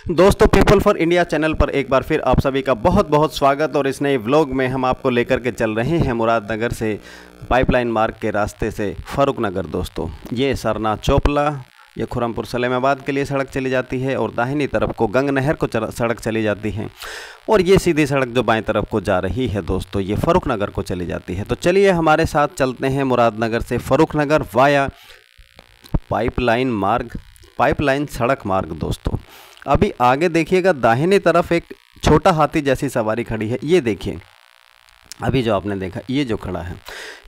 दोस्तों, people for India channel पर एक बार फिर आप सभी का बहुत बहुत स्वागत। और इस नए व्लॉग में हम आपको लेकर के चल रहे हैं मुरादनगर से पाइपलाइन मार्ग के रास्ते से फर्रुखनगर। दोस्तों, ये सरना चोपला, ये खुरमपुर सलेमाबाद के लिए सड़क चली जाती है और दाहिनी तरफ को गंग नहर को सड़क चली जाती है। और ये सीधी सड़क जो बाएं तरफ को जा रही है दोस्तों, ये फर्रुखनगर को चली जाती है। तो चलिए हमारे साथ चलते हैं मुरादनगर से फर्रुखनगर वाया पाइपलाइन सड़क मार्ग। दोस्तों, अभी आगे देखिएगा, दाहिनी तरफ एक छोटा हाथी जैसी सवारी खड़ी है। ये देखिए, अभी जो आपने देखा ये जो खड़ा है,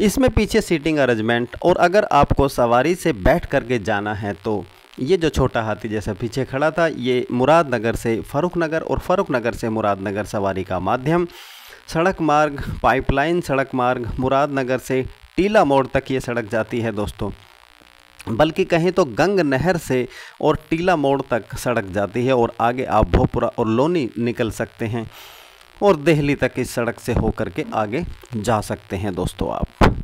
इसमें पीछे सीटिंग अरेंजमेंट। और अगर आपको सवारी से बैठ करके जाना है तो ये जो छोटा हाथी जैसा पीछे खड़ा था, ये मुरादनगर से फर्रुखनगर और फर्रुखनगर से मुरादनगर सवारी का माध्यम सड़क मार्ग, पाइपलाइन सड़क मार्ग मुरादनगर से टीला मोड़ तक ये सड़क जाती है दोस्तों। बल्कि कहें तो गंग नहर से और टीला मोड़ तक सड़क जाती है और आगे आप भोपुरा और लोनी निकल सकते हैं और देहली तक इस सड़क से होकर के आगे जा सकते हैं दोस्तों आप।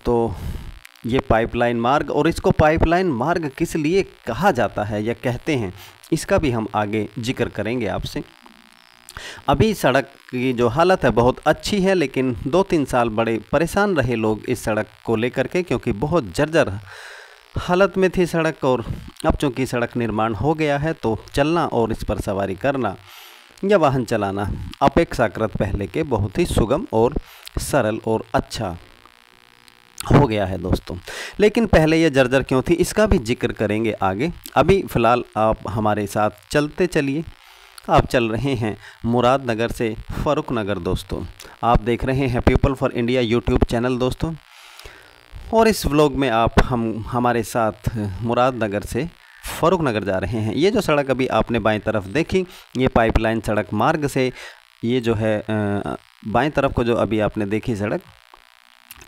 तो ये पाइपलाइन मार्ग, और इसको पाइपलाइन मार्ग किस लिए कहा जाता है या कहते हैं, इसका भी हम आगे जिक्र करेंगे आपसे। अभी सड़क की जो हालत है बहुत अच्छी है, लेकिन 2-3 साल बड़े परेशान रहे लोग इस सड़क को लेकर के, क्योंकि बहुत जर्जर हालत में थी सड़क। और अब चूँकि सड़क निर्माण हो गया है तो चलना और इस पर सवारी करना या वाहन चलाना अपेक्षाकृत पहले के बहुत ही सुगम और सरल और अच्छा हो गया है दोस्तों। लेकिन पहले ये जर्जर क्यों थी, इसका भी जिक्र करेंगे आगे। अभी फ़िलहाल आप हमारे साथ चलते चलिए। आप चल रहे हैं मुरादनगर से फर्रुखनगर दोस्तों। आप देख रहे हैं people for India YouTube channel दोस्तों, और इस व्लॉग में आप हमारे साथ मुरादनगर से फर्रुखनगर जा रहे हैं। ये जो सड़क अभी आपने बाएं तरफ देखी, ये पाइपलाइन सड़क मार्ग से ये जो है बाएं तरफ को जो अभी आपने देखी सड़क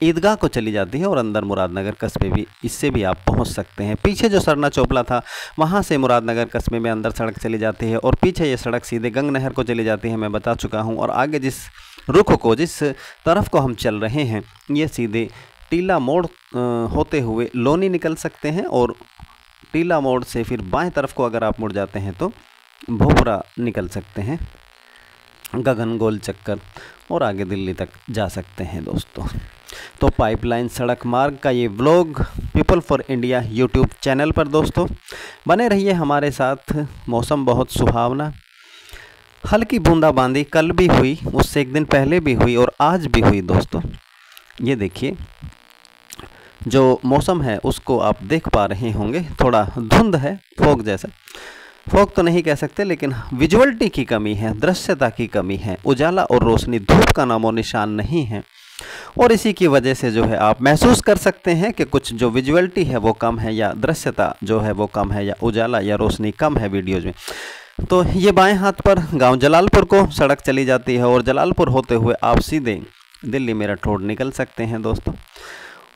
ईदगाह को चली जाती है और अंदर मुरादनगर कस्बे भी इससे भी आप पहुंच सकते हैं। पीछे जो सरना चोपला था वहां से मुरादनगर कस्बे में अंदर सड़क चली जाती है और पीछे ये सड़क सीधे गंग नहर को चली जाती है, मैं बता चुका हूं। और आगे जिस जिस तरफ को हम चल रहे हैं, ये सीधे टीला मोड़ होते हुए लोनी निकल सकते हैं और टीला मोड़ से फिर बाएं तरफ को अगर आप मुड़ जाते हैं तो भोपुरा निकल सकते हैं, गगन गोल चक्कर, और आगे दिल्ली तक जा सकते हैं दोस्तों। तो पाइपलाइन सड़क मार्ग का ये vlog people for India YouTube channel पर दोस्तों बने रहिए हमारे साथ। मौसम बहुत सुहावना, हल्की बूंदाबांदी कल भी हुई, उससे एक दिन पहले भी हुई और आज भी हुई दोस्तों। ये देखिए, जो मौसम है उसको आप देख पा रहे होंगे, थोड़ा धुंध है, फॉग जैसा। फॉग तो नहीं कह सकते, लेकिन विजुअलिटी की कमी है, दृश्यता की कमी है, उजाला और रोशनी, धूप का नामो निशान नहीं है। और इसी की वजह से जो है आप महसूस कर सकते हैं कि कुछ जो विजुअलिटी है वो कम है, या दृश्यता जो है वो कम है, या उजाला या रोशनी कम है वीडियोज़ में। तो ये बाएं हाथ पर गांव जलालपुर को सड़क चली जाती है और जलालपुर होते हुए आप सीधे दिल्ली मेरठ रोड निकल सकते हैं दोस्तों,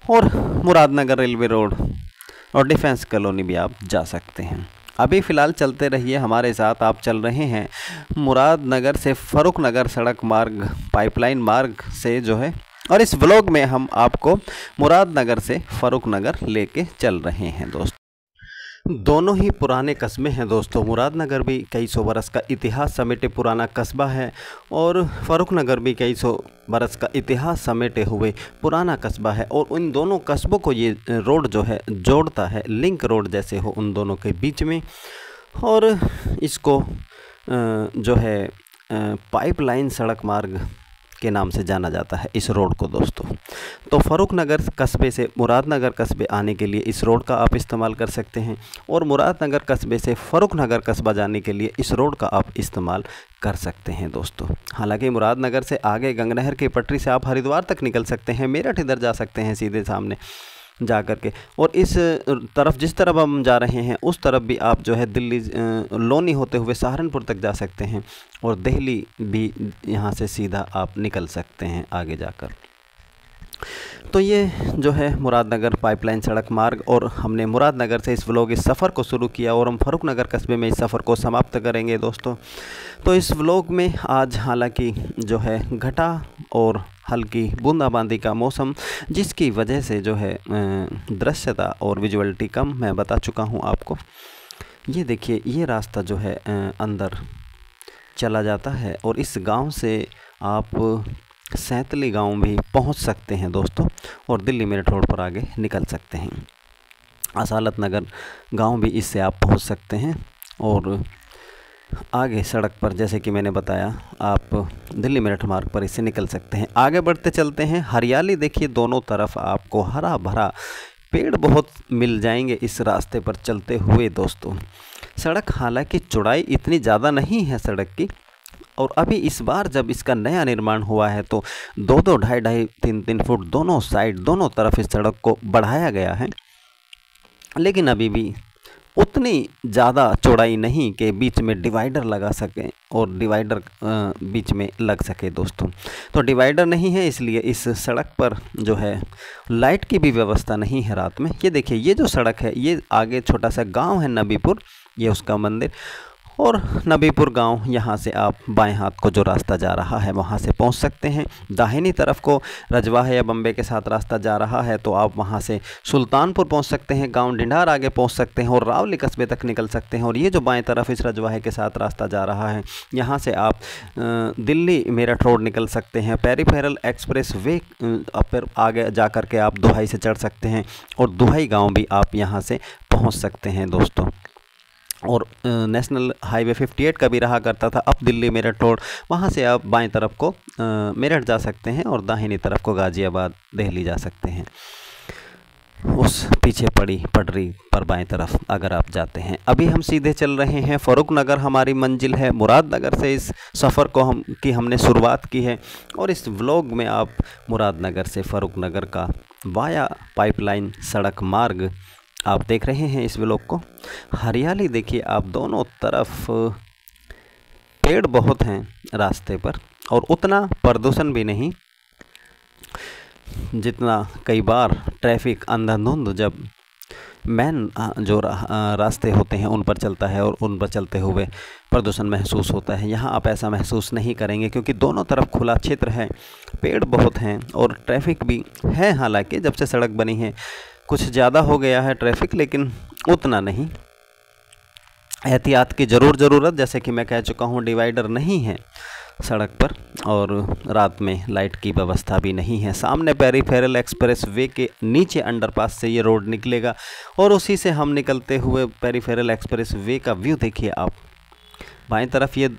और मुरादनगर रेलवे रोड और डिफेंस कॉलोनी भी आप जा सकते हैं। अभी फ़िलहाल चलते रहिए हमारे साथ। आप चल रहे हैं मुरादनगर से फर्रुखनगर सड़क मार्ग पाइपलाइन मार्ग से जो है, और इस व्लॉग में हम आपको मुरादनगर से फर्रुखनगर लेके चल रहे हैं दोस्तों। दोनों ही पुराने कस्बे हैं दोस्तों। मुरादनगर भी कई सौ बरस का इतिहास समेटे पुराना कस्बा है और फर्रुखनगर भी कई सौ बरस का इतिहास समेटे हुए पुराना कस्बा है। और उन दोनों कस्बों को ये रोड जो है जोड़ता है, लिंक रोड जैसे हो उन दोनों के बीच में। और इसको जो है पाइपलाइन सड़क मार्ग के नाम से जाना जाता है इस रोड को दोस्तों। तो फर्रुखनगर कस्बे से मुरादनगर कस्बे आने के लिए इस रोड का आप इस्तेमाल कर सकते हैं, और मुरादनगर कस्बे से फर्रुखनगर कस्बा जाने के लिए इस रोड का आप इस्तेमाल कर सकते हैं दोस्तों। हालांकि मुरादनगर से आगे गंग नहर की पटरी से आप हरिद्वार तक निकल सकते हैं, मेरठ इधर जा सकते हैं सीधे सामने जा कर के। और इस तरफ जिस तरफ हम जा रहे हैं उस तरफ भी आप जो है दिल्ली लोनी होते हुए सहारनपुर तक जा सकते हैं, और दिल्ली भी यहाँ से सीधा आप निकल सकते हैं आगे जाकर। तो ये जो है मुरादनगर पाइपलाइन सड़क मार्ग, और हमने मुरादनगर से इस व्लॉग इस सफ़र को शुरू किया और हम फर्रुखनगर कस्बे में इस सफ़र को समाप्त करेंगे दोस्तों। तो इस व्लॉग में आज हालांकि जो है घटा और हल्की बूंदाबांदी का मौसम, जिसकी वजह से जो है दृश्यता और विजुअलिटी कम मैं बता चुका हूँ आपको। ये देखिए ये रास्ता जो है अंदर चला जाता है और इस गांव से आप सैंतली गांव भी पहुंच सकते हैं दोस्तों, और दिल्ली मेरठ रोड पर आगे निकल सकते हैं। असालत नगर गांव भी इससे आप पहुंच सकते हैं और आगे सड़क पर जैसे कि मैंने बताया आप दिल्ली मेरठ मार्ग पर इससे निकल सकते हैं। आगे बढ़ते चलते हैं। हरियाली देखिए, दोनों तरफ आपको हरा भरा पेड़ बहुत मिल जाएंगे इस रास्ते पर चलते हुए दोस्तों। सड़क हालांकि चौड़ाई इतनी ज़्यादा नहीं है सड़क की, और अभी इस बार जब इसका नया निर्माण हुआ है तो 2-2, 2.5-2.5, 3-3 फुट दोनों साइड दोनों तरफ इस सड़क को बढ़ाया गया है, लेकिन अभी भी उतनी ज़्यादा चौड़ाई नहीं कि बीच में डिवाइडर लगा सकें और डिवाइडर बीच में लग सके दोस्तों। तो डिवाइडर नहीं है, इसलिए इस सड़क पर जो है लाइट की भी व्यवस्था नहीं है रात में। ये देखिए ये जो सड़क है, ये आगे छोटा सा गांव है नबीपुर, ये उसका मंदिर, और नबीपुर गांव, यहाँ से आप बाएं हाथ को जो रास्ता जा रहा है वहाँ से पहुँच सकते हैं। दाहिनी तरफ को रजवाह या बम्बे के साथ रास्ता जा रहा है तो आप वहाँ से सुल्तानपुर पहुँच सकते हैं, गांव ढिंढार आगे पहुँच सकते हैं और रावली कस्बे तक निकल सकते हैं। और ये जो बाएं तरफ इस रजवाह के साथ रास्ता जा रहा है, यहाँ से आप दिल्ली मेरठ रोड निकल सकते हैं। पेरीफेरल एक्सप्रेस वे पर आगे जा कर के आप दुहाई से चढ़ सकते हैं और दुहाई गाँव भी आप यहाँ से पहुँच सकते हैं दोस्तों। और नेशनल हाईवे 58 का भी रहा करता था, अब दिल्ली मेरठ रोड, वहाँ से आप बाएं तरफ को मेरठ जा सकते हैं और दाहिनी तरफ को गाज़ियाबाद दिल्ली जा सकते हैं, उस पीछे पड़ी पटरी पर बाएं तरफ अगर आप जाते हैं। अभी हम सीधे चल रहे हैं, फ़ारूक नगर हमारी मंजिल है। मुरादनगर से इस सफ़र को हमने शुरुआत की है और इस व्लॉग में आप मुरादनगर से फ़ारूक नगर का वाया पाइपलाइन सड़क मार्ग आप देख रहे हैं इस व्लॉग को। हरियाली देखिए आप, दोनों तरफ पेड़ बहुत हैं रास्ते पर और उतना प्रदूषण भी नहीं जितना कई बार ट्रैफिक अंधाधुंध जब मेन जो रास्ते होते हैं उन पर चलता है और उन पर चलते हुए प्रदूषण महसूस होता है। यहाँ आप ऐसा महसूस नहीं करेंगे क्योंकि दोनों तरफ खुला क्षेत्र है, पेड़ बहुत हैं और ट्रैफिक भी है। हालांकि जब से सड़क बनी है कुछ ज़्यादा हो गया है ट्रैफिक, लेकिन उतना नहीं। एहतियात की ज़रूरत, जैसे कि मैं कह चुका हूँ, डिवाइडर नहीं है सड़क पर और रात में लाइट की व्यवस्था भी नहीं है। सामने पेरीफेरल एक्सप्रेस वे के नीचे अंडरपास से ये रोड निकलेगा और उसी से हम निकलते हुए पेरीफेरल एक्सप्रेस वे का व्यू देखिए आप। बाएं तरफ ये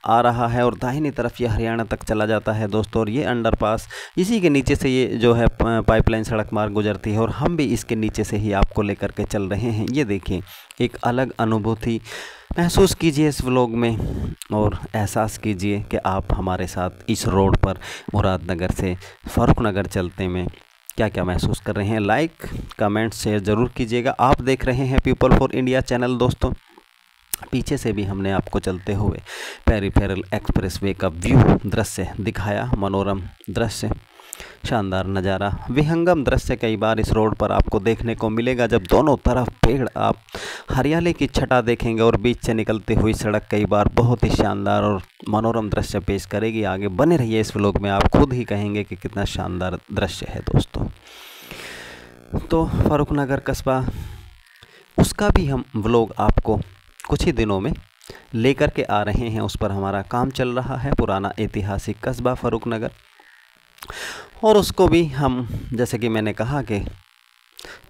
आ रहा है और दाहिनी तरफ ये हरियाणा तक चला जाता है दोस्तों। और ये अंडरपास, इसी के नीचे से ये जो है पाइपलाइन सड़क मार्ग गुजरती है और हम भी इसके नीचे से ही आपको लेकर के चल रहे हैं। ये देखिए एक अलग अनुभूति महसूस कीजिए इस व्लॉग में और एहसास कीजिए कि आप हमारे साथ इस रोड पर मुरादनगर से फ़ारूक नगर चलते में क्या क्या महसूस कर रहे हैं। लाइक कमेंट शेयर ज़रूर कीजिएगा। आप देख रहे हैं पीपल फॉर इंडिया चैनल दोस्तों। पीछे से भी हमने आपको चलते हुए पेरीफेरल एक्सप्रेसवे का व्यू दृश्य दिखाया, मनोरम दृश्य, शानदार नज़ारा, विहंगम दृश्य कई बार इस रोड पर आपको देखने को मिलेगा। जब दोनों तरफ पेड़, आप हरियाली की छटा देखेंगे और बीच से निकलती हुई सड़क कई बार बहुत ही शानदार और मनोरम दृश्य पेश करेगी। आगे बने रहिए इस व्लॉग में, आप खुद ही कहेंगे कि कितना शानदार दृश्य है दोस्तों। तो फ़ारूक नगर कस्बा, उसका भी हम व्लॉग आपको कुछ ही दिनों में लेकर के आ रहे हैं। उस पर हमारा काम चल रहा है, पुराना ऐतिहासिक कस्बा फ़ारूक नगर, और उसको भी हम, जैसे कि मैंने कहा कि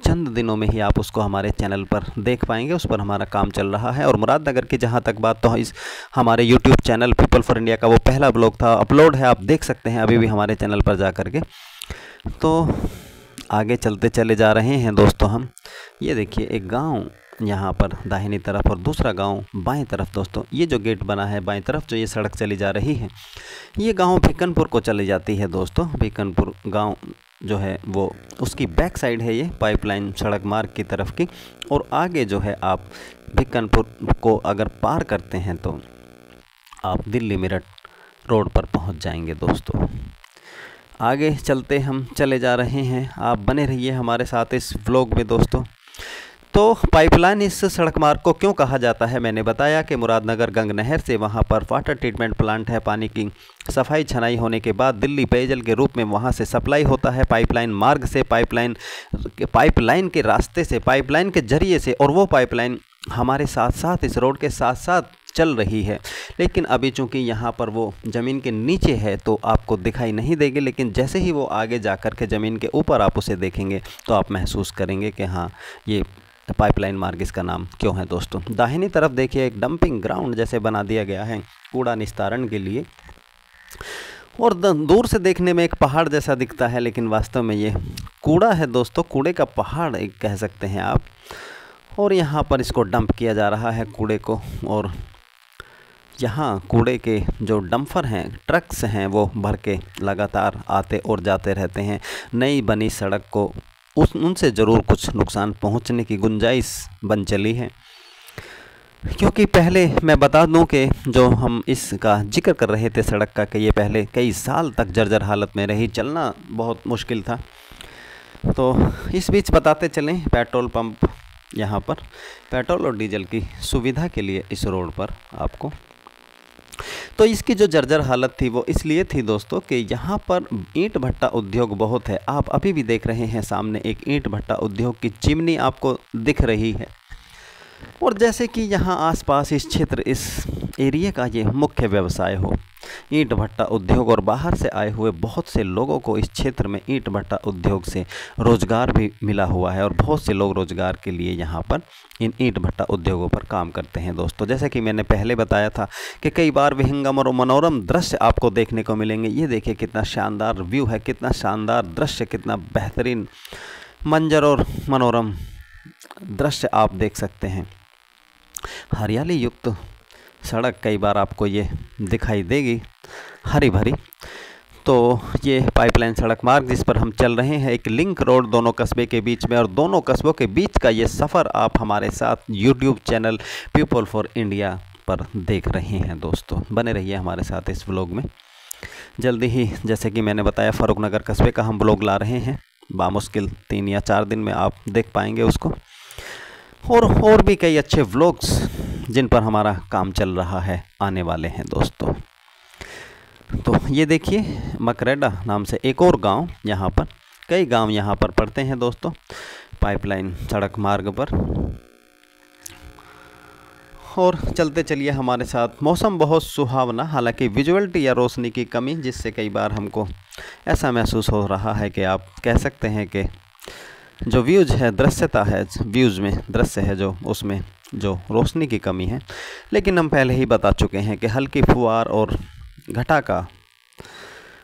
चंद दिनों में ही आप उसको हमारे चैनल पर देख पाएंगे। उस पर हमारा काम चल रहा है। और मुरादनगर की जहाँ तक बात, तो इस हमारे YouTube channel people for India का वो पहला ब्लॉग था, अपलोड है, आप देख सकते हैं अभी भी हमारे चैनल पर जा कर के। तो आगे चलते चले जा रहे हैं दोस्तों हम। ये देखिए एक गाँव यहाँ पर दाहिनी तरफ और दूसरा गांव बाएं तरफ दोस्तों। ये जो गेट बना है बाएं तरफ, जो ये सड़क चली जा रही है, ये गांव भिकनपुर को चली जाती है दोस्तों। भिकनपुर गांव जो है वो उसकी बैक साइड है ये पाइपलाइन सड़क मार्ग की तरफ की। और आगे जो है आप भिकनपुर को अगर पार करते हैं तो आप दिल्ली मेरठ रोड पर पहुंच जाएंगे दोस्तों। आगे चलते हम चले जा रहे हैं, आप बने रहिए हमारे साथ इस व्लॉग में दोस्तों। तो पाइपलाइन इस सड़क मार्ग को क्यों कहा जाता है, मैंने बताया कि मुरादनगर गंग नहर से वहां पर वाटर ट्रीटमेंट प्लांट है। पानी की सफाई छनाई होने के बाद दिल्ली पेयजल के रूप में वहां से सप्लाई होता है पाइपलाइन मार्ग से, पाइपलाइन के रास्ते से, पाइपलाइन के जरिए से। और वो पाइपलाइन हमारे साथ साथ, इस रोड के साथ साथ चल रही है। लेकिन अभी चूंकि यहाँ पर वो ज़मीन के नीचे है तो आपको दिखाई नहीं देगी, लेकिन जैसे ही वो आगे जा कर के ज़मीन के ऊपर आप उसे देखेंगे तो आप महसूस करेंगे कि हाँ, ये पाइपलाइन मार्ग इसका नाम क्यों है दोस्तों। दाहिनी तरफ देखिए एक डंपिंग ग्राउंड जैसे बना दिया गया है कूड़ा निस्तारण के लिए, और दूर से देखने में एक पहाड़ जैसा दिखता है, लेकिन वास्तव में ये कूड़ा है दोस्तों, कूड़े का पहाड़ एक कह सकते हैं आप। और यहाँ पर इसको डंप किया जा रहा है कूड़े को, और यहाँ कूड़े के जो डंपर हैं, ट्रक्स हैं, वो भर के लगातार आते और जाते रहते हैं। नई बनी सड़क को उनसे ज़रूर कुछ नुकसान पहुँचने की गुंजाइश बन चली है, क्योंकि पहले मैं बता दूं कि जो हम इसका जिक्र कर रहे थे सड़क का, कि ये पहले कई साल तक जर्जर हालत में रही, चलना बहुत मुश्किल था। तो इस बीच बताते चलें, पेट्रोल पंप यहाँ पर पेट्रोल और डीजल की सुविधा के लिए इस रोड पर आपको, तो इसकी जो जर्जर हालत थी वो इसलिए थी दोस्तों कि यहाँ पर ईंट भट्टा उद्योग बहुत है। आप अभी भी देख रहे हैं सामने एक ईंट भट्टा उद्योग की चिमनी आपको दिख रही है, और जैसे कि यहाँ आसपास इस क्षेत्र, इस एरिया का ये मुख्य व्यवसाय हो ईंट भट्टा उद्योग, और बाहर से आए हुए बहुत से लोगों को इस क्षेत्र में ईंट भट्टा उद्योग से रोज़गार भी मिला हुआ है, और बहुत से लोग रोज़गार के लिए यहाँ पर इन ईंट भट्टा उद्योगों पर काम करते हैं दोस्तों। जैसे कि मैंने पहले बताया था कि कई बार विहंगम और मनोरम दृश्य आपको देखने को मिलेंगे। ये देखिए कितना शानदार व्यू है, कितना शानदार दृश्य, कितना बेहतरीन मंजर और मनोरम दृश्य आप देख सकते हैं। हरियाली युक्त सड़क कई बार आपको ये दिखाई देगी, हरी भरी। तो ये पाइपलाइन सड़क मार्ग जिस पर हम चल रहे हैं, एक लिंक रोड दोनों कस्बे के बीच में, और दोनों कस्बों के बीच का ये सफ़र आप हमारे साथ YouTube channel people for India पर देख रहे हैं दोस्तों। बने रहिए हमारे साथ इस व्लॉग में। जल्दी ही, जैसे कि मैंने बताया, फ़ारुखनगर कस्बे का हम व्लॉग ला रहे हैं। बामुश्किल 3 या 4 दिन में आप देख पाएंगे उसको, और भी कई अच्छे व्लॉग्स जिन पर हमारा काम चल रहा है आने वाले हैं दोस्तों। तो ये देखिए मकरेडा नाम से एक और गांव, यहाँ पर कई गांव यहाँ पर पड़ते हैं दोस्तों पाइपलाइन सड़क मार्ग पर। और चलते चलिए हमारे साथ। मौसम बहुत सुहावना, हालांकि विजुअलिटी या रोशनी की कमी, जिससे कई बार हमको ऐसा महसूस हो रहा है कि आप कह सकते हैं कि जो व्यूज है, दृश्यता है, व्यूज़ में दृश्य है जो, उसमें जो रोशनी की कमी है। लेकिन हम पहले ही बता चुके हैं कि हल्की फुहार और घटा का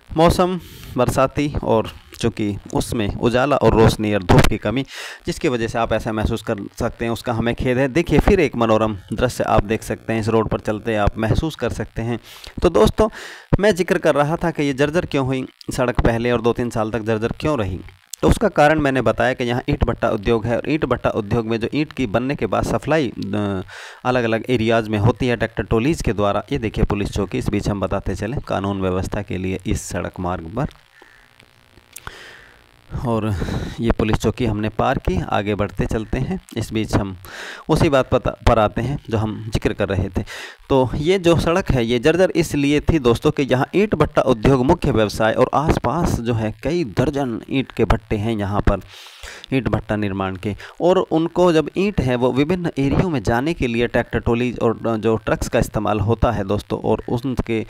मौसम बरसाती, और चूँकि उसमें उजाला और रोशनी और धूप की कमी, जिसकी वजह से आप ऐसा महसूस कर सकते हैं, उसका हमें खेद है। देखिए फिर एक मनोरम दृश्य आप देख सकते हैं, इस रोड पर चलते आप महसूस कर सकते हैं। तो दोस्तों, मैं जिक्र कर रहा था कि ये जर्जर क्यों हुई सड़क पहले, और 2-3 साल तक जर्जर क्यों रही। तो उसका कारण मैंने बताया कि यहाँ ईंट भट्टा उद्योग है, और ईंट भट्टा उद्योग में जो ईंट की बनने के बाद सप्लाई अलग अलग एरियाज़ में होती है ट्रैक्टर ट्रॉलीज़ के द्वारा। ये देखिए पुलिस चौकी, इस बीच हम बताते चलें, कानून व्यवस्था के लिए इस सड़क मार्ग पर। और ये पुलिस चौकी हमने पार की, आगे बढ़ते चलते हैं। इस बीच हम उसी बात पर आते हैं जो हम जिक्र कर रहे थे। तो ये जो सड़क है ये जर्जर इसलिए थी दोस्तों कि यहाँ ईंट भट्टा उद्योग मुख्य व्यवसाय, और आसपास जो है कई दर्जन ईंट के भट्टे हैं यहाँ पर ईंट भट्टा निर्माण के, और उनको जब ईंट है वो विभिन्न एरियो में जाने के लिए ट्रैक्टर ट्रॉली और जो ट्रक्स का इस्तेमाल होता है दोस्तों, और उनके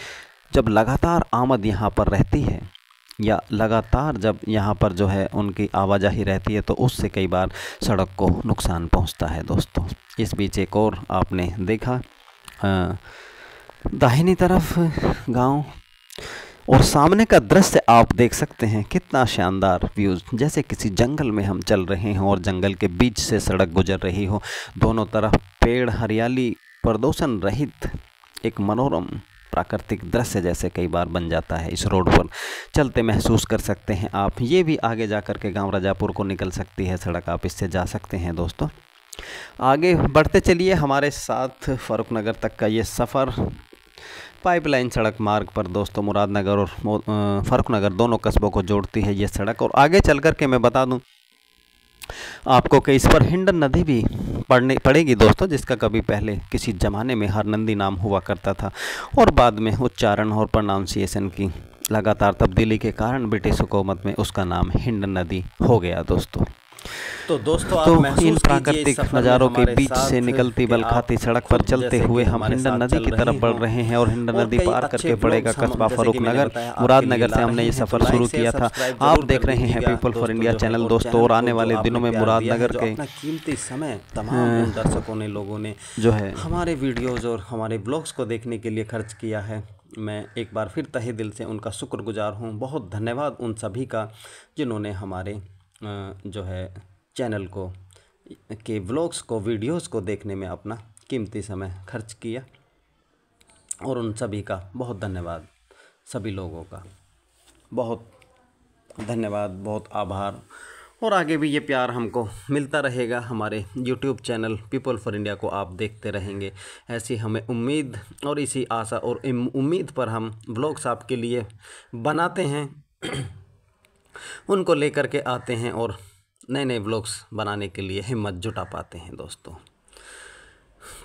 जब लगातार आमद यहाँ पर रहती है, या लगातार जब यहाँ पर जो है उनकी आवाजाही रहती है, तो उससे कई बार सड़क को नुकसान पहुँचता है दोस्तों। इस बीच एक और आपने देखा दाहिनी तरफ गांव, और सामने का दृश्य आप देख सकते हैं, कितना शानदार व्यूज़, जैसे किसी जंगल में हम चल रहे हों और जंगल के बीच से सड़क गुजर रही हो। दोनों तरफ पेड़, हरियाली, प्रदूषण रहित एक मनोरम प्राकृतिक दृश्य जैसे कई बार बन जाता है। इस रोड पर चलते महसूस कर सकते हैं आप। ये भी आगे जा कर के गाँव राजापुर को निकल सकती है सड़क, आप इससे जा सकते हैं दोस्तों। आगे बढ़ते चलिए हमारे साथ। फ़ारुखनगर तक का ये सफ़र पाइपलाइन सड़क मार्ग पर दोस्तों, मुरादनगर और फ़ारुखनगर दोनों कस्बों को जोड़ती है ये सड़क। और आगे चल कर के मैं बता दूं आपको कि इस पर हिंडन नदी भी पड़ेगी दोस्तों, जिसका कभी पहले किसी ज़माने में हरनंदी नाम हुआ करता था, और बाद में उच्चारण और प्रोनाउंसिएशन की लगातार तब्दीली के कारण ब्रिटिश हुकूमत में उसका नाम हिंडन नदी हो गया दोस्तों। तो दोस्तों तो आप इन महसूस कीजिए इस प्राकृतिक सफर में नज़ारों के हमारे बीच साथ से निकलती कि बलखाती आप सड़क पर खुद चलते जैसे हुए कि हम हमारे हिंडन साथ नदी चल की रहे तरफ बढ़ हों रहे हैं और हिंडन और नदी कई पार अच्छे करके पड़ेगा ब्लॉग्स हम कस्बा जैसे कि मैंने फर्रुखनगर बताया आपके लिए मुरादनगर ला से हमने रहे ये हैं। तो सफ़र लाइक शुरू शेयर किया था। सब्सक्राइब आप जरूर कर देख रहे हैं दीजिएगा पीपल फॉर दोस्तों इंडिया जो है, चैनल और दोस्तों, चैनल और आने को जो वाले दिनों आपने में प्यार दिया है, मुरादनगर जो के अपना कीमती समय तमाम उन दर्शकों ने लोगों ने जो है हमारे वीडियोज़ और हमारे ब्लॉग्स को देखने के लिए खर्च किया है, मैं एक बार फिर तहे दिल से उनका शुक्रगुजार हूँ। बहुत धन्यवाद उन सभी का जिन्होंने हमारे जो है चैनल को के व्लॉग्स को वीडियोस को देखने में अपना कीमती समय खर्च किया, और उन सभी का बहुत धन्यवाद। सभी लोगों का बहुत धन्यवाद, बहुत आभार। और आगे भी ये प्यार हमको मिलता रहेगा। हमारे YouTube channel people for India को आप देखते रहेंगे, ऐसी हमें उम्मीद और इसी आशा और उम्मीद पर हम व्लॉग्स आपके लिए बनाते हैं, उनको लेकर के आते हैं और नए नए व्लॉग्स बनाने के लिए हिम्मत जुटा पाते हैं दोस्तों।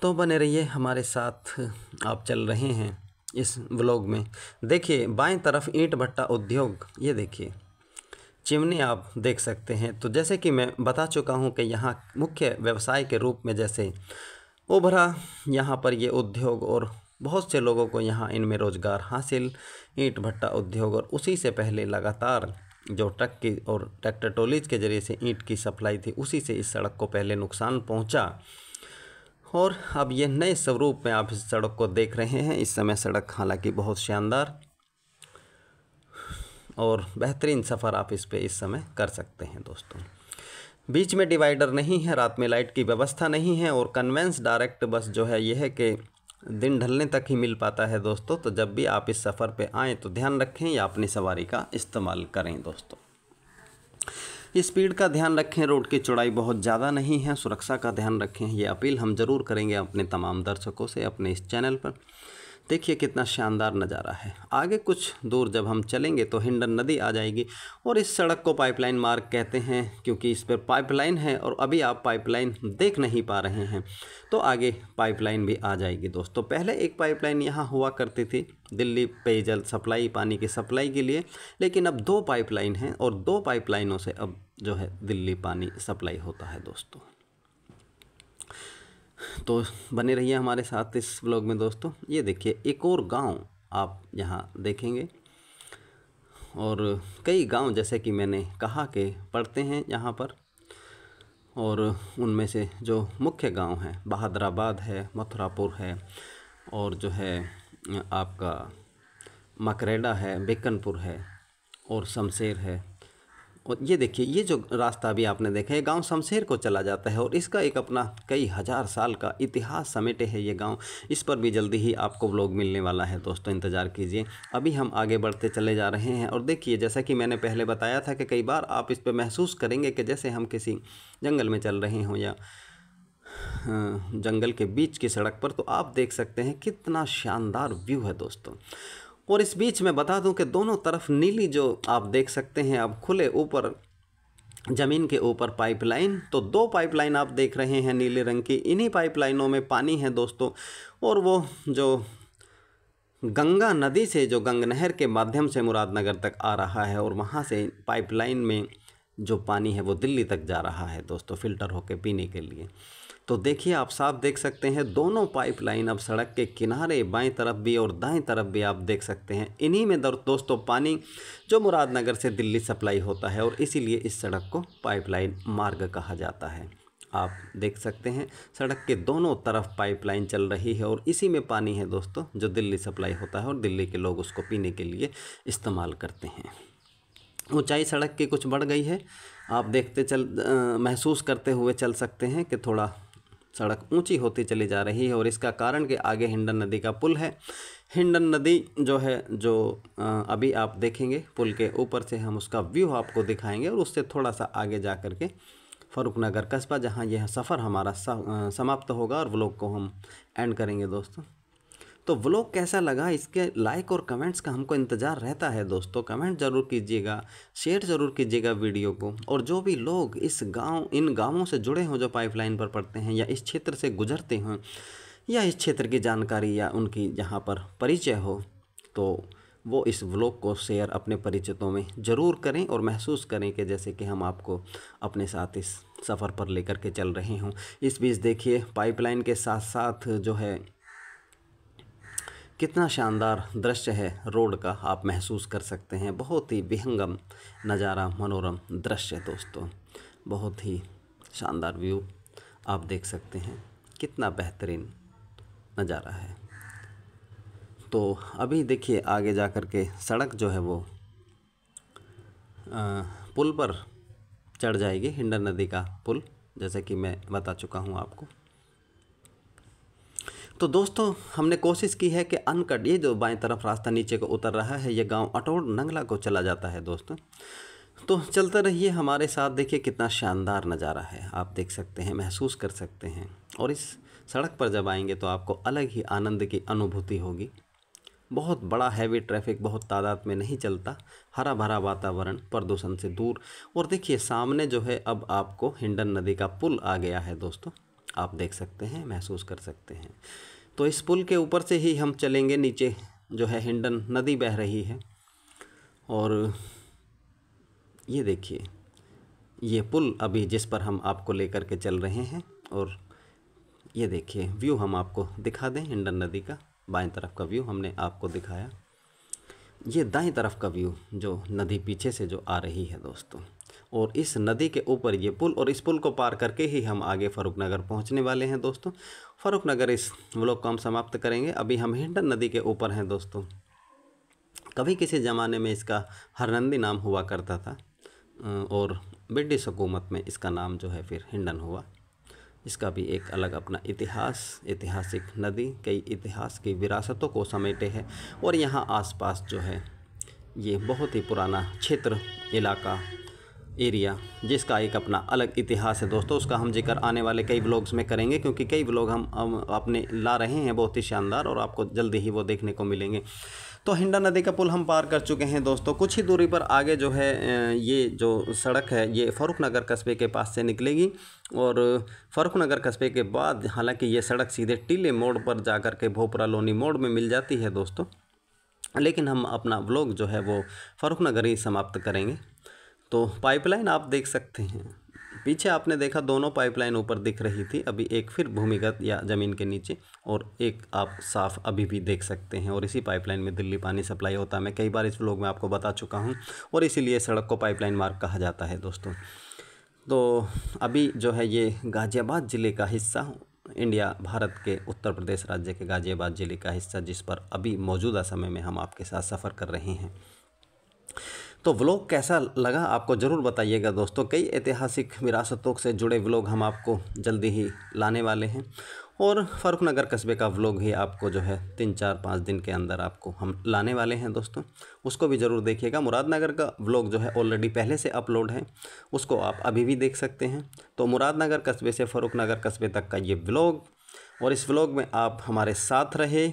तो बने रहिए हमारे साथ, आप चल रहे हैं इस व्लॉग में। देखिए बाएं तरफ ईंट भट्टा उद्योग, ये देखिए चिमनी आप देख सकते हैं। तो जैसे कि मैं बता चुका हूं कि यहाँ मुख्य व्यवसाय के रूप में जैसे उभरा यहाँ पर ये उद्योग, और बहुत से लोगों को यहाँ इनमें रोज़गार हासिल, ईंट भट्टा उद्योग। और उसी से पहले लगातार जो ट्रक की और ट्रैक्टर ट्रॉलीज के ज़रिए से ईंट की सप्लाई थी, उसी से इस सड़क को पहले नुकसान पहुँचा। और अब ये नए स्वरूप में आप इस सड़क को देख रहे हैं। इस समय सड़क हालांकि बहुत शानदार और बेहतरीन सफ़र आप इस पे इस समय कर सकते हैं दोस्तों। बीच में डिवाइडर नहीं है, रात में लाइट की व्यवस्था नहीं है, और कन्वेंस डायरेक्ट बस जो है यह है कि दिन ढलने तक ही मिल पाता है दोस्तों। तो जब भी आप इस सफ़र पे आएँ तो ध्यान रखें या अपनी सवारी का इस्तेमाल करें दोस्तों। स्पीड का ध्यान रखें, रोड की चौड़ाई बहुत ज़्यादा नहीं है, सुरक्षा का ध्यान रखें, ये अपील हम ज़रूर करेंगे अपने तमाम दर्शकों से अपने इस चैनल पर। देखिए कितना शानदार नज़ारा है। आगे कुछ दूर जब हम चलेंगे तो हिंडन नदी आ जाएगी, और इस सड़क को पाइपलाइन मार्ग कहते हैं क्योंकि इस पर पाइपलाइन है, और अभी आप पाइपलाइन देख नहीं पा रहे हैं, तो आगे पाइपलाइन भी आ जाएगी दोस्तों। पहले एक पाइपलाइन यहाँ हुआ करती थी दिल्ली पेयजल सप्लाई, पानी की सप्लाई के लिए, लेकिन अब 2 पाइपलाइन हैं, और 2 पाइपलाइनों से अब जो है दिल्ली पानी सप्लाई होता है दोस्तों। तो बने रहिए हमारे साथ इस व्लॉग में दोस्तों। ये देखिए एक और गांव आप यहाँ देखेंगे, और कई गांव जैसे कि मैंने कहा कि पड़ते हैं यहाँ पर, और उनमें से जो मुख्य गांव हैं बहादुराबाद है, मथुरापुर है, और जो है आपका मकरेडा है, बेकनपुर है, और शमशेर है। और ये देखिए ये जो रास्ता अभी आपने देखा है गांव शमशेर को चला जाता है, और इसका एक अपना कई हज़ार साल का इतिहास समेटे है ये गांव। इस पर भी जल्दी ही आपको व्लॉग मिलने वाला है दोस्तों, इंतज़ार कीजिए। अभी हम आगे बढ़ते चले जा रहे हैं, और देखिए जैसा कि मैंने पहले बताया था कि कई बार आप इस पर महसूस करेंगे कि जैसे हम किसी जंगल में चल रहे हों या जंगल के बीच की सड़क पर। तो आप देख सकते हैं कितना शानदार व्यू है दोस्तों। और इस बीच में बता दूं कि दोनों तरफ नीली जो आप देख सकते हैं अब खुले ऊपर ज़मीन के ऊपर पाइपलाइन, तो 2 पाइपलाइन आप देख रहे हैं नीले रंग की। इन्हीं पाइपलाइनों में पानी है दोस्तों, और वो जो गंगा नदी से जो गंगा नहर के माध्यम से मुरादनगर तक आ रहा है, और वहाँ से पाइपलाइन में जो पानी है वो दिल्ली तक जा रहा है दोस्तों, फ़िल्टर होकर पीने के लिए। तो देखिए आप साफ देख सकते हैं दोनों पाइपलाइन अब सड़क के किनारे बाएं तरफ भी और दाएं तरफ भी आप देख सकते हैं। इन्हीं में दोस्तों पानी जो मुरादनगर से दिल्ली सप्लाई होता है, और इसीलिए इस सड़क को पाइपलाइन मार्ग कहा जाता है। आप देख सकते हैं सड़क के दोनों तरफ पाइपलाइन चल रही है, और इसी में पानी है दोस्तों जो दिल्ली सप्लाई होता है, और दिल्ली के लोग उसको पीने के लिए इस्तेमाल करते हैं। ऊंचाई सड़क की कुछ बढ़ गई है, आप देखते महसूस करते हुए चल सकते हैं कि थोड़ा सड़क ऊंची होती चली जा रही है, और इसका कारण कि आगे हिंडन नदी का पुल है। हिंडन नदी जो है जो अभी आप देखेंगे पुल के ऊपर से हम उसका व्यू आपको दिखाएंगे, और उससे थोड़ा सा आगे जा कर के फर्रुखनगर कस्बा, जहाँ यह सफ़र हमारा समाप्त होगा, और व्लॉग को हम एंड करेंगे दोस्तों। तो व्लॉग कैसा लगा, इसके लाइक और कमेंट्स का हमको इंतज़ार रहता है दोस्तों। कमेंट ज़रूर कीजिएगा, शेयर ज़रूर कीजिएगा वीडियो को। और जो भी लोग इन गांवों से जुड़े हों जो पाइपलाइन पर पड़ते हैं, या इस क्षेत्र से गुजरते हों, या इस क्षेत्र की जानकारी या उनकी जहाँ पर परिचय हो, तो वो इस व्लॉग को शेयर अपने परिचितों में ज़रूर करें और महसूस करें कि जैसे कि हम आपको अपने साथ इस सफ़र पर लेकर के चल रहे हों। इस बीच देखिए पाइपलाइन के साथ साथ जो है कितना शानदार दृश्य है रोड का, आप महसूस कर सकते हैं। बहुत ही विहंगम नज़ारा, मनोरम दृश्य दोस्तों, बहुत ही शानदार व्यू आप देख सकते हैं, कितना बेहतरीन नज़ारा है। तो अभी देखिए आगे जा कर के सड़क जो है वो पुल पर चढ़ जाएगी, हिंडन नदी का पुल, जैसे कि मैं बता चुका हूँ आपको। तो दोस्तों हमने कोशिश की है कि अनकट, ये जो बाएं तरफ रास्ता नीचे को उतर रहा है ये गांव अटोड़ नंगला को चला जाता है दोस्तों। तो चलते रहिए हमारे साथ, देखिए कितना शानदार नज़ारा है, आप देख सकते हैं, महसूस कर सकते हैं। और इस सड़क पर जब आएंगे तो आपको अलग ही आनंद की अनुभूति होगी। बहुत बड़ा हैवी ट्रैफिक बहुत तादाद में नहीं चलता, हरा भरा वातावरण, प्रदूषण से दूर। और देखिए सामने जो है अब आपको हिंडन नदी का पुल आ गया है दोस्तों, आप देख सकते हैं, महसूस कर सकते हैं। तो इस पुल के ऊपर से ही हम चलेंगे, नीचे जो है हिंडन नदी बह रही है। और ये देखिए ये पुल अभी जिस पर हम आपको लेकर के चल रहे हैं, और ये देखिए व्यू हम आपको दिखा दें हिंडन नदी का। बाएं तरफ का व्यू हमने आपको दिखाया, ये दाएं तरफ का व्यू जो नदी पीछे से जो आ रही है दोस्तों। और इस नदी के ऊपर ये पुल, और इस पुल को पार करके ही हम आगे फ़ारुखनगर पहुंचने वाले हैं दोस्तों। फ़ारुखनगर इस व्लॉग को हम समाप्त करेंगे। अभी हम हिंडन नदी के ऊपर हैं दोस्तों। कभी किसी ज़माने में इसका हरनंदी नाम हुआ करता था, और ब्रिटिश हुकूमत में इसका नाम जो है फिर हिंडन हुआ। इसका भी एक अलग अपना इतिहास, ऐतिहासिक नदी कई इतिहास की विरासतों को समेटे है। और यहाँ आसपास जो है ये बहुत ही पुराना क्षेत्र, इलाका, एरिया, जिसका एक अपना अलग इतिहास है दोस्तों। उसका हम जिक्र आने वाले कई व्लॉग्स में करेंगे, क्योंकि कई व्लॉग हम अपने ला रहे हैं बहुत ही शानदार, और आपको जल्दी ही वो देखने को मिलेंगे। तो हिंडन नदी का पुल हम पार कर चुके हैं दोस्तों। कुछ ही दूरी पर आगे जो है ये जो सड़क है ये फ़ारुखनगर कस्बे के पास से निकलेगी, और फ़ारुखनगर कस्बे के बाद हालांकि ये सड़क सीधे टीले मोड़ पर जा कर के भोपरा लोनी मोड़ में मिल जाती है दोस्तों, लेकिन हम अपना व्लॉग जो है वो फ़ारुखनगर ही समाप्त करेंगे। तो पाइपलाइन आप देख सकते हैं, पीछे आपने देखा दोनों पाइपलाइन ऊपर दिख रही थी, अभी एक फिर भूमिगत या ज़मीन के नीचे, और एक आप साफ़ अभी भी देख सकते हैं। और इसी पाइपलाइन में दिल्ली पानी सप्लाई होता है, मैं कई बार इस व्लॉग में आपको बता चुका हूं, और इसीलिए सड़क को पाइपलाइन मार्ग कहा जाता है दोस्तों। तो अभी जो है ये गाज़ियाबाद ज़िले का हिस्सा, इंडिया भारत के उत्तर प्रदेश राज्य के गाज़ियाबाद ज़िले का हिस्सा, जिस पर अभी मौजूदा समय में हम आपके साथ सफ़र कर रहे हैं। तो व्लॉग कैसा लगा आपको ज़रूर बताइएगा दोस्तों। कई ऐतिहासिक विरासतों से जुड़े व्लॉग हम आपको जल्दी ही लाने वाले हैं, और फ़ारुखनगर कस्बे का व्लॉग ही आपको जो है 3-4-5 दिन के अंदर आपको हम लाने वाले हैं दोस्तों, उसको भी ज़रूर देखिएगा। मुरादनगर का व्लॉग जो है ऑलरेडी पहले से अपलोड है, उसको आप अभी भी देख सकते हैं। तो मुरादनगर कस्बे से फ़ारुखनगर कस्बे तक का ये व्लॉग, और इस व्लॉग में आप हमारे साथ रहे,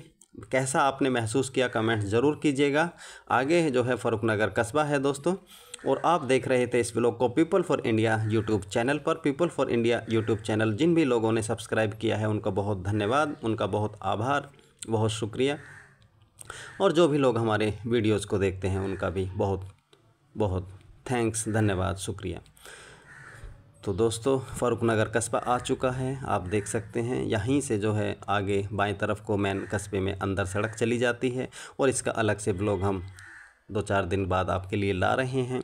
कैसा आपने महसूस किया कमेंट ज़रूर कीजिएगा। आगे जो है फ़ारुखनगर कस्बा है दोस्तों, और आप देख रहे थे इस व्लॉग को People for India YouTube channel पर। People for India YouTube channel जिन भी लोगों ने सब्सक्राइब किया है उनका बहुत धन्यवाद, उनका बहुत आभार, बहुत शुक्रिया। और जो भी लोग हमारे वीडियोज़ को देखते हैं उनका भी बहुत बहुत थैंक्स, धन्यवाद, शुक्रिया। तो दोस्तों फ़ारुखनगर कस्बा आ चुका है, आप देख सकते हैं। यहीं से जो है आगे बाएं तरफ को मेन कस्बे में अंदर सड़क चली जाती है, और इसका अलग से ब्लॉग हम 2-4 दिन बाद आपके लिए ला रहे हैं।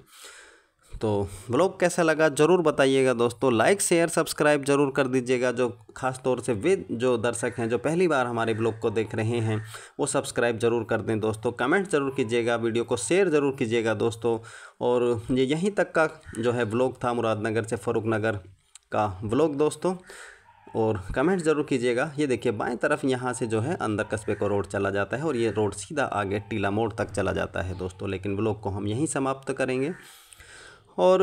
तो ब्लॉग कैसा लगा ज़रूर बताइएगा दोस्तों। लाइक शेयर सब्सक्राइब ज़रूर कर दीजिएगा। जो ख़ास तौर से वे जो दर्शक हैं जो पहली बार हमारे ब्लॉग को देख रहे हैं वो सब्सक्राइब ज़रूर कर दें दोस्तों। कमेंट ज़रूर कीजिएगा, वीडियो को शेयर ज़रूर कीजिएगा दोस्तों। और ये यहीं तक का जो है ब्लॉग था मुरादनगर से फ़ारुखनगर का ब्लॉग दोस्तों, और कमेंट ज़रूर कीजिएगा। ये देखिए बाएं तरफ यहाँ से जो है अंदर कस्बे को रोड चला जाता है, और ये रोड सीधा आगे टीला मोड़ तक चला जाता है दोस्तों। लेकिन ब्लॉग को हम यहीं समाप्त करेंगे, और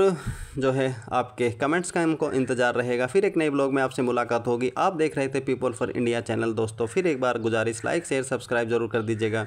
जो है आपके कमेंट्स का हमको इंतज़ार रहेगा। फिर एक नए ब्लॉग में आपसे मुलाकात होगी। आप देख रहे थे पीपल फॉर इंडिया चैनल दोस्तों। फिर एक बार गुजारिश, लाइक शेयर सब्सक्राइब ज़रूर कर दीजिएगा।